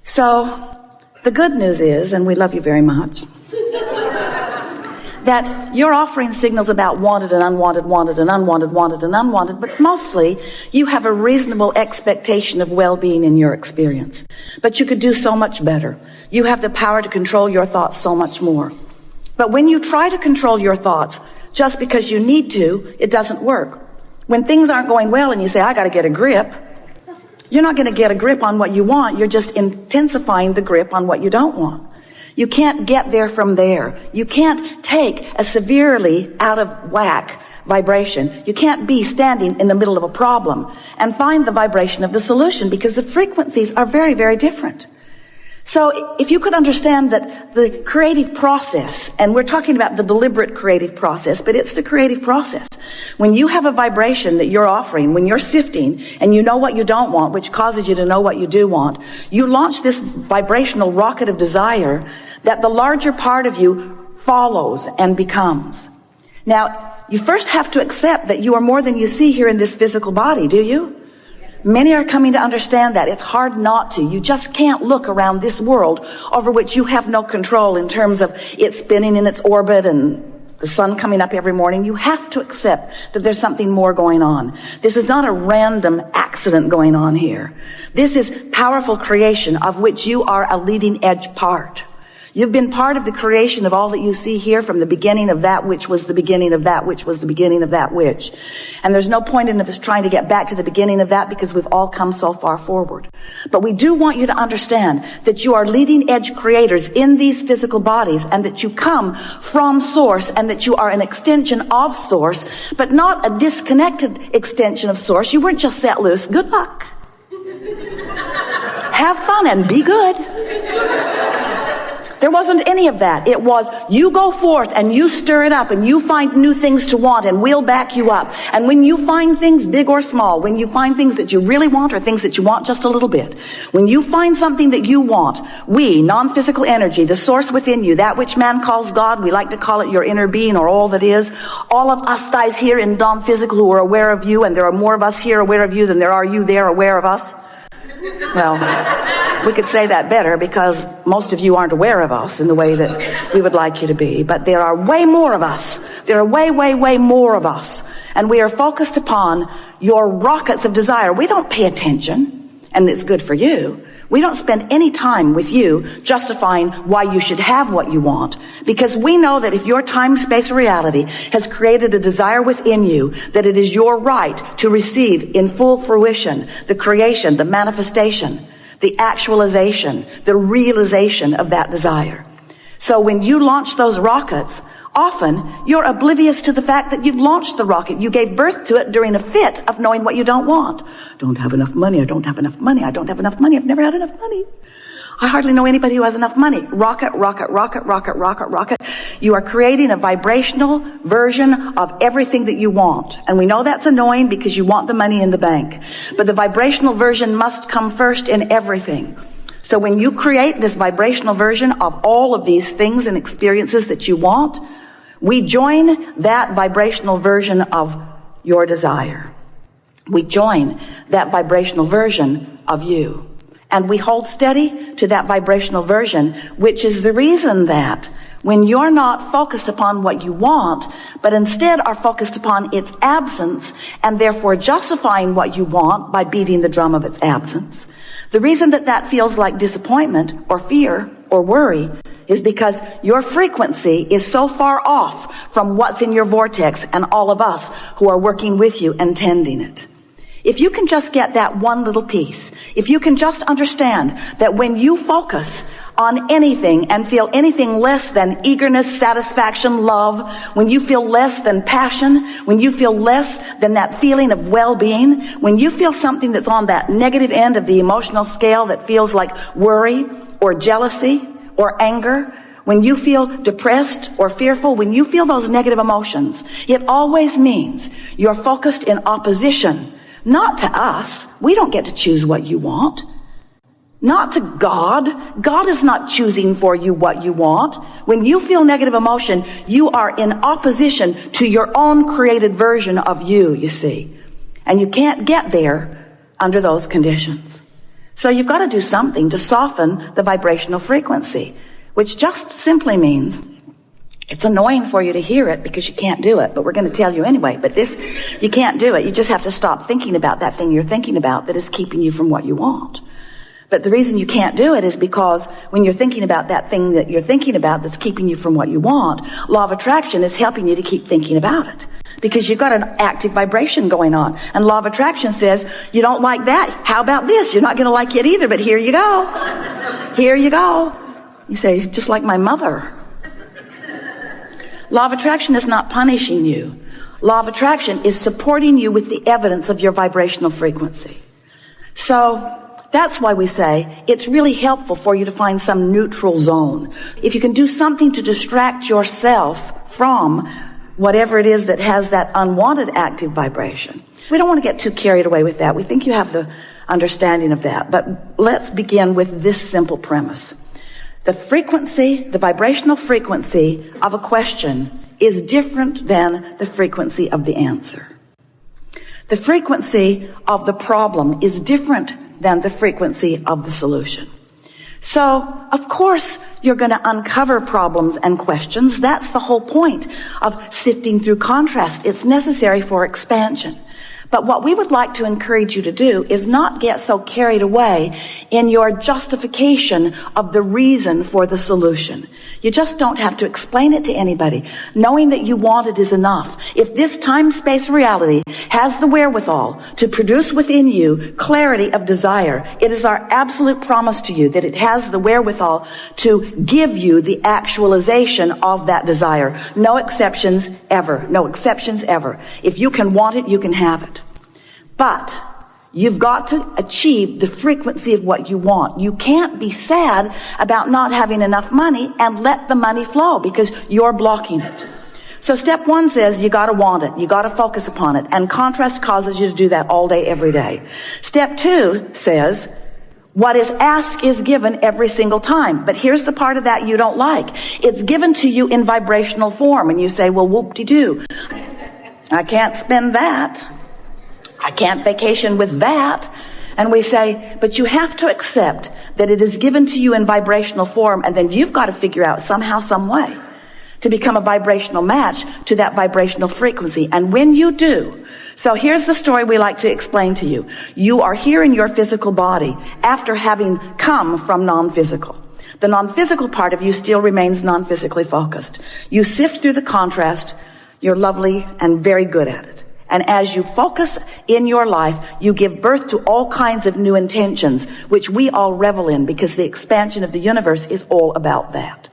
So the good news is, and we love you very much, that you're offering signals about wanted and unwanted, wanted and unwanted, wanted and unwanted, but mostly you have a reasonable expectation of well-being in your experience. But you could do so much better. You have the power to control your thoughts so much more. But when you try to control your thoughts just because you need to, it doesn't work. When things aren't going well and you say, I got to get a grip, you're not going to get a grip on what you want. You're just intensifying the grip on what you don't want. You can't get there from there. You can't take a severely out of whack vibration. You can't be standing in the middle of a problem and find the vibration of the solution, because the frequencies are very, very different. So if you could understand that the creative process, and we're talking about the deliberate creative process, but it's the creative process. When you have a vibration that you're offering, when you're sifting and you know what you don't want, which causes you to know what you do want, you launch this vibrational rocket of desire that the larger part of you follows and becomes. Now, you first have to accept that you are more than you see here in this physical body, do you? Many are coming to understand that. It's hard not to. You just can't look around this world over which you have no control in terms of it spinning in its orbit and the sun coming up every morning. You have to accept that there's something more going on. This is not a random accident going on here. This is powerful creation of which you are a leading edge part. You've been part of the creation of all that you see here from the beginning of that which was the beginning of that which was the beginning of that which. And there's no point in us trying to get back to the beginning of that, because we've all come so far forward. But we do want you to understand that you are leading edge creators in these physical bodies, and that you come from Source, and that you are an extension of Source, but not a disconnected extension of Source. You weren't just set loose. Good luck. Have fun and be good. There wasn't any of that. It was, you go forth and you stir it up and you find new things to want, and we'll back you up. And when you find things big or small, when you find things that you really want or things that you want just a little bit, when you find something that you want, we, non-physical energy, the source within you, that which man calls God, we like to call it your inner being or all that is, all of us guys here in non-physical who are aware of you, and there are more of us here aware of you than there are you there aware of us. Well, we could say that better, because most of you aren't aware of us in the way that we would like you to be. But there are way more of us. There are way, way, way more of us. And we are focused upon your rockets of desire. We don't pay attention, and it's good for you. We don't spend any time with you justifying why you should have what you want, because we know that if your time, space, or reality has created a desire within you, that it is your right to receive in full fruition the creation, the manifestation, the actualization, the realization of that desire. So when you launch those rockets, often you're oblivious to the fact that you've launched the rocket. You gave birth to it during a fit of knowing what you don't want. Don't have enough money. I don't have enough money. I don't have enough money. I've never had enough money. I hardly know anybody who has enough money. Rocket, rocket, rocket, rocket, rocket, rocket. You are creating a vibrational version of everything that you want. And we know that's annoying because you want the money in the bank. But the vibrational version must come first in everything. So when you create this vibrational version of all of these things and experiences that you want, we join that vibrational version of your desire. We join that vibrational version of you. And we hold steady to that vibrational version, which is the reason that when you're not focused upon what you want, but instead are focused upon its absence, and therefore justifying what you want by beating the drum of its absence, the reason that that feels like disappointment or fear or worry is because your frequency is so far off from what's in your vortex and all of us who are working with you and tending it. If you can just get that one little piece, if you can just understand that when you focus on anything and feel anything less than eagerness, satisfaction, love, when you feel less than passion, when you feel less than that feeling of well-being, when you feel something that's on that negative end of the emotional scale that feels like worry or jealousy or anger, when you feel depressed or fearful, when you feel those negative emotions, it always means you're focused in opposition. Not to us. We don't get to choose what you want. Not to God. God is not choosing for you what you want. When you feel negative emotion, you are in opposition to your own created version of you see. And you can't get there under those conditions. So you've got to do something to soften the vibrational frequency, which just simply means it's annoying for you to hear it because you can't do it, but we're going to tell you anyway. But you can't do it. You just have to stop thinking about that thing you're thinking about that is keeping you from what you want. But the reason you can't do it is because when you're thinking about that thing that you're thinking about that's keeping you from what you want, law of attraction is helping you to keep thinking about it. Because you've got an active vibration going on. And law of attraction says, you don't like that. How about this? You're not going to like it either, but here you go. Here you go. You say, just like my mother. Law of attraction is not punishing you. Law of attraction is supporting you with the evidence of your vibrational frequency. So that's why we say it's really helpful for you to find some neutral zone. If you can do something to distract yourself from whatever it is that has that unwanted active vibration. We don't want to get too carried away with that. We think you have the understanding of that. But let's begin with this simple premise. The frequency, the vibrational frequency of a question is different than the frequency of the answer. The frequency of the problem is different than the frequency of the solution. So, of course, you're going to uncover problems and questions. That's the whole point of sifting through contrast. It's necessary for expansion. But what we would like to encourage you to do is not get so carried away in your justification of the reason for the solution. You just don't have to explain it to anybody. Knowing that you want it is enough. If this time-space reality has the wherewithal to produce within you clarity of desire, it is our absolute promise to you that it has the wherewithal to give you the actualization of that desire. No exceptions ever. No exceptions ever. If you can want it, you can have it. But you've got to achieve the frequency of what you want. You can't be sad about not having enough money and let the money flow because you're blocking it. So step one says you got to want it. You got to focus upon it. And contrast causes you to do that all day, every day. Step two says what is asked is given every single time. But here's the part of that you don't like. It's given to you in vibrational form. And you say, well, whoop-de-doo. I can't spend that. I can't vacation with that. And we say, but you have to accept that it is given to you in vibrational form, and then you've got to figure out somehow, some way to become a vibrational match to that vibrational frequency. And when you do, so here's the story we like to explain to you. You are here in your physical body after having come from non-physical. The non-physical part of you still remains non-physically focused. You sift through the contrast. You're lovely and very good at it. And as you focus in your life, you give birth to all kinds of new intentions, which we all revel in because the expansion of the universe is all about that.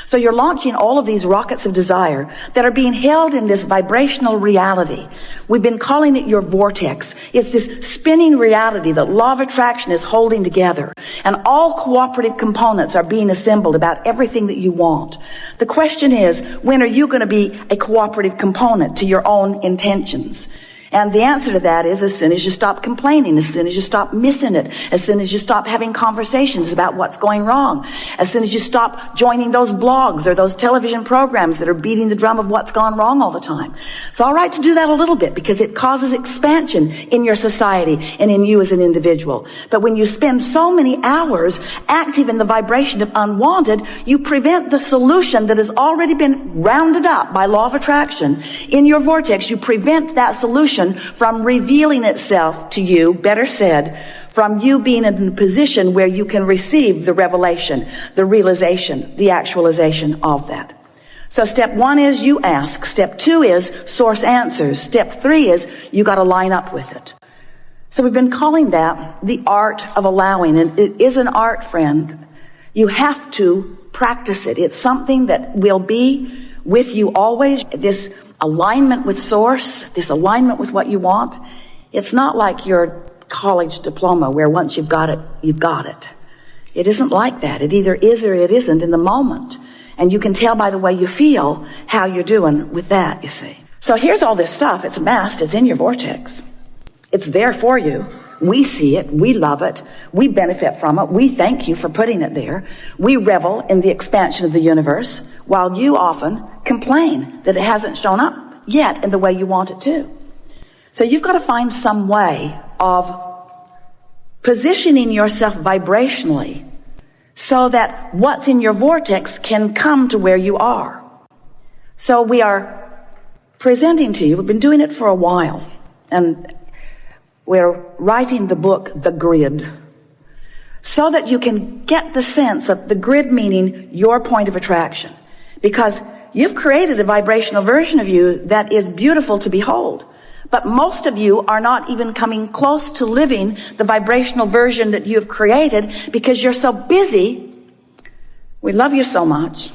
So you're launching all of these rockets of desire that are being held in this vibrational reality. We've been calling it your vortex. It's this spinning reality that law of attraction is holding together. And all cooperative components are being assembled about everything that you want. The question is, when are you going to be a cooperative component to your own intentions? And the answer to that is as soon as you stop complaining, as soon as you stop missing it, as soon as you stop having conversations about what's going wrong, as soon as you stop joining those blogs or those television programs that are beating the drum of what's gone wrong all the time. It's all right to do that a little bit because it causes expansion in your society and in you as an individual. But when you spend so many hours active in the vibration of unwanted, you prevent the solution that has already been rounded up by law of attraction in your vortex. You prevent that solution from revealing itself to you, better said, from you being in a position where you can receive the revelation, the realization, the actualization of that. So step one is you ask. Step two is source answers. Step three is you got to line up with it. So we've been calling that the art of allowing, and it is an art, friend. You have to practice it. It's something that will be with you always. This alignment with source, this alignment with what you want. It's not like your college diploma where once you've got it, you've got it. It isn't like that. It either is or it isn't in the moment. And you can tell by the way you feel how you're doing with that, you see. So here's all this stuff. It's amassed. It's in your vortex. It's there for you. We see it. We love it. We benefit from it. We thank you for putting it there. We revel in the expansion of the universe while you often complain that it hasn't shown up yet in the way you want it to. So you've got to find some way of positioning yourself vibrationally so that what's in your vortex can come to where you are. So we are presenting to you, we've been doing it for a while, and we're writing the book, The Grid, so that you can get the sense of the grid meaning your point of attraction. Because you've created a vibrational version of you that is beautiful to behold. But most of you are not even coming close to living the vibrational version that you've created because you're so busy. We love you so much.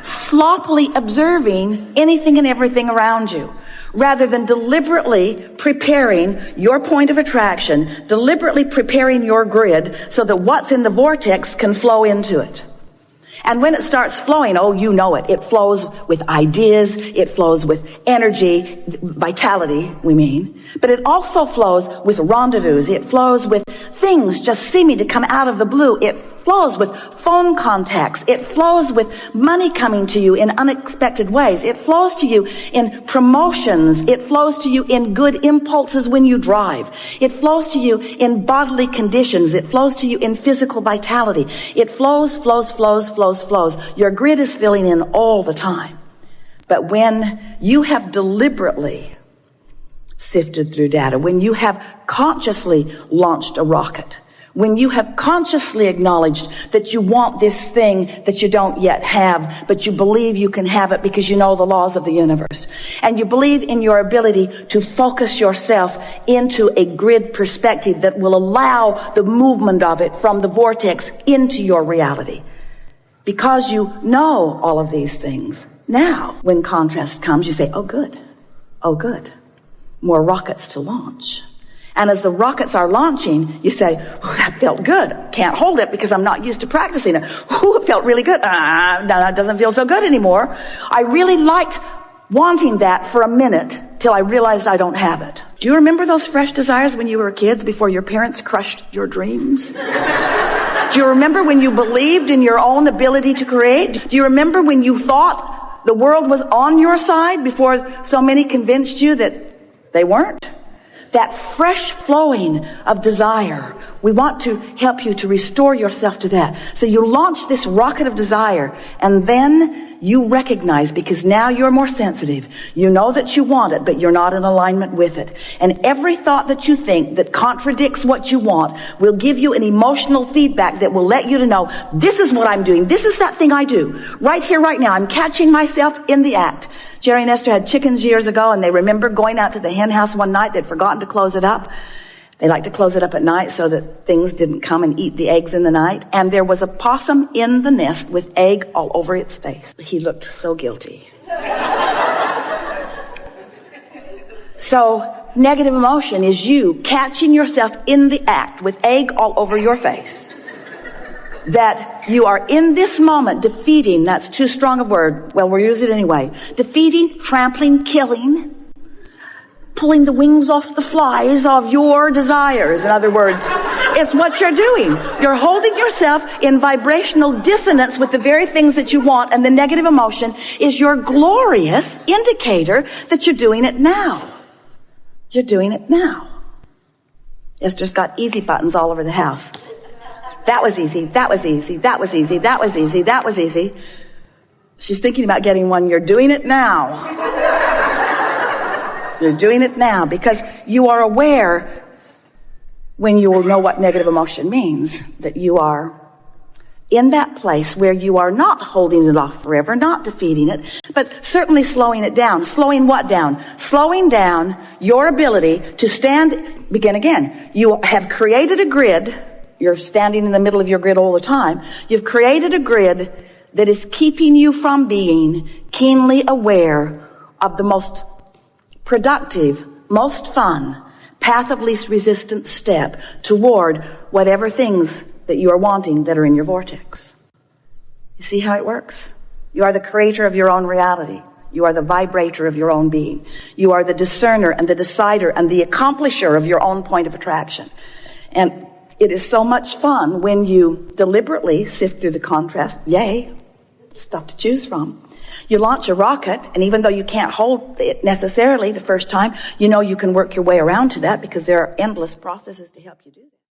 Sloppily observing anything and everything around you, rather than deliberately preparing your point of attraction, deliberately preparing your grid so that what's in the vortex can flow into it. And when it starts flowing, oh, you know it. It flows with ideas. It flows with energy, vitality, we mean. But it also flows with rendezvous. It flows with things just seeming to come out of the blue. It flows with phone contacts. It flows with money coming to you in unexpected ways. It flows to you in promotions. It flows to you in good impulses when you drive. It flows to you in bodily conditions. It flows to you in physical vitality. It flows. Your grid is filling in all the time. But when you have deliberately sifted through data, when you have consciously launched a rocket, when you have consciously acknowledged that you want this thing that you don't yet have, but you believe you can have it because you know the laws of the universe, and you believe in your ability to focus yourself into a grid perspective that will allow the movement of it from the vortex into your reality. Because you know all of these things, now when contrast comes, you say, oh good, more rockets to launch. And as the rockets are launching, you say, oh, that felt good. Can't hold it because I'm not used to practicing it. Oh, it felt really good. No, that doesn't feel so good anymore. I really liked wanting that for a minute till I realized I don't have it. Do you remember those fresh desires when you were kids before your parents crushed your dreams? Do you remember when you believed in your own ability to create? Do you remember when you thought the world was on your side before so many convinced you that they weren't? That fresh flowing of desire, we want to help you to restore yourself to that. So you launch this rocket of desire, and then you recognize, because now you're more sensitive, you know that you want it, but you're not in alignment with it. And every thought that you think that contradicts what you want will give you an emotional feedback that will let you to know, this is what I'm doing. This is that thing I do. Right here, right now, I'm catching myself in the act. Jerry and Esther had chickens years ago, and they remember going out to the hen house one night. They'd forgotten to close it up. They like to close it up at night so that things didn't come and eat the eggs in the night. And there was a possum in the nest with egg all over its face. He looked so guilty. So negative emotion is you catching yourself in the act with egg all over your face. That you are in this moment defeating, that's too strong a word, well, we'll use it anyway, defeating, trampling, killing, pulling the wings off the flies of your desires. In other words, it's what you're doing. You're holding yourself in vibrational dissonance with the very things that you want, and the negative emotion is your glorious indicator that you're doing it now. You're doing it now. Esther's got easy buttons all over the house. That was easy, that was easy, that was easy, that was easy, that was easy. She's thinking about getting one. You're doing it now. You're doing it now because you are aware, when you will know what negative emotion means, that you are in that place where you are not holding it off forever, not defeating it, but certainly slowing it down. Slowing what down? Slowing down your ability to stand, begin again. You have created a grid. You're standing in the middle of your grid all the time. You've created a grid that is keeping you from being keenly aware of the most productive, most fun, path of least resistance step toward whatever things that you are wanting that are in your vortex. You see how it works? You are the creator of your own reality. You are the vibrator of your own being. You are the discerner and the decider and the accomplisher of your own point of attraction. And it is so much fun when you deliberately sift through the contrast. Yay, stuff to choose from. You launch a rocket, and even though you can't hold it necessarily the first time, you know you can work your way around to that because there are endless processes to help you do that.